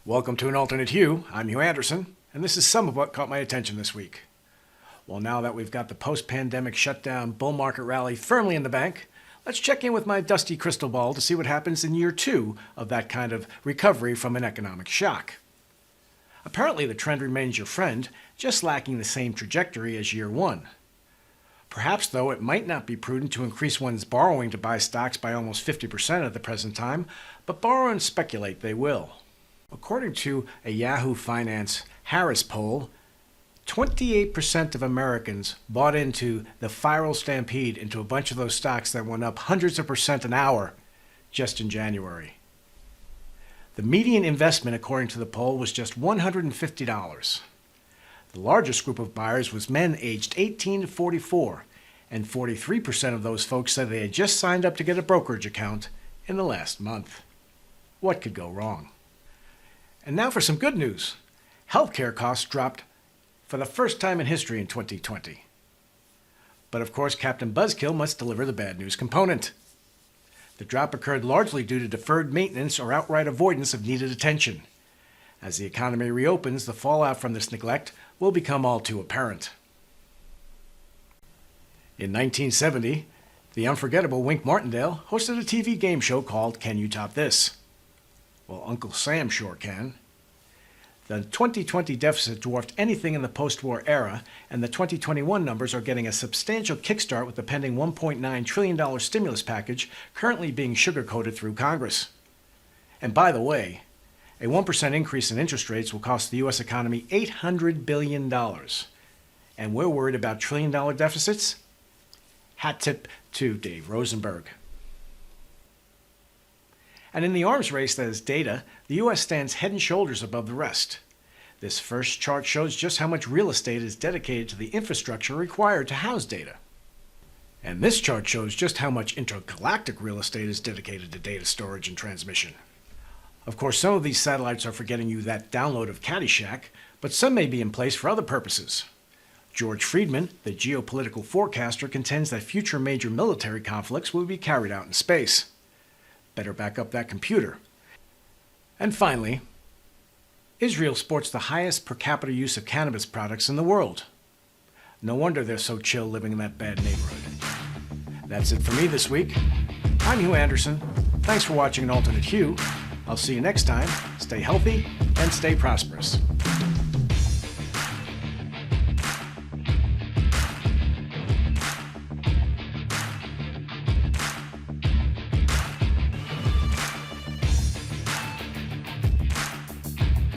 Welcome to an Alternate Hue. I'm Hugh Anderson, and this is some of what caught my attention this week. Well, now that we've got the post-pandemic shutdown bull market rally firmly in the bank, let's check in with my dusty crystal ball to see what happens in year 2 of that kind of recovery from an economic shock. Apparently, the trend remains your friend, just lacking the same trajectory as year 1. Perhaps, though, it might not be prudent to increase one's borrowing to buy stocks by almost 50% at the present time, but borrow and speculate they will. According to a Yahoo Finance Harris poll, 28% of Americans bought into the viral stampede into a bunch of those stocks that went up hundreds of percent an hour just in January. The median investment, according to the poll, was just $150. The largest group of buyers was men aged 18 to 44, and 43% of those folks said they had just signed up to get a brokerage account in the last month. What could go wrong? And now for some good news. Healthcare costs dropped for the first time in history in 2020. But of course, Captain Buzzkill must deliver the bad news component. The drop occurred largely due to deferred maintenance or outright avoidance of needed attention. As the economy reopens, the fallout from this neglect will become all too apparent. In 1970, the unforgettable Wink Martindale hosted a TV game show called Can You Top This? Well, Uncle Sam sure can. The 2020 deficit dwarfed anything in the post-war era, and the 2021 numbers are getting a substantial kickstart with the pending $1.9 trillion stimulus package currently being sugar-coated through Congress. And by the way, a 1% increase in interest rates will cost the U.S. economy $800 billion. And we're worried about trillion-dollar deficits? Hat tip to Dave Rosenberg. And in the arms race that is data, the U.S. stands head and shoulders above the rest. This first chart shows just how much real estate is dedicated to the infrastructure required to house data. And this chart shows just how much intergalactic real estate is dedicated to data storage and transmission. Of course, some of these satellites are for getting you that download of Caddyshack, but some may be in place for other purposes. George Friedman, the geopolitical forecaster, contends that future major military conflicts will be carried out in space. Better back up that computer. And finally, Israel sports the highest per capita use of cannabis products in the world. No wonder they're so chill living in that bad neighborhood. That's it for me this week. I'm Hugh Anderson. Thanks for watching an Alternate Hue. I'll see you next time. Stay healthy and stay prosperous.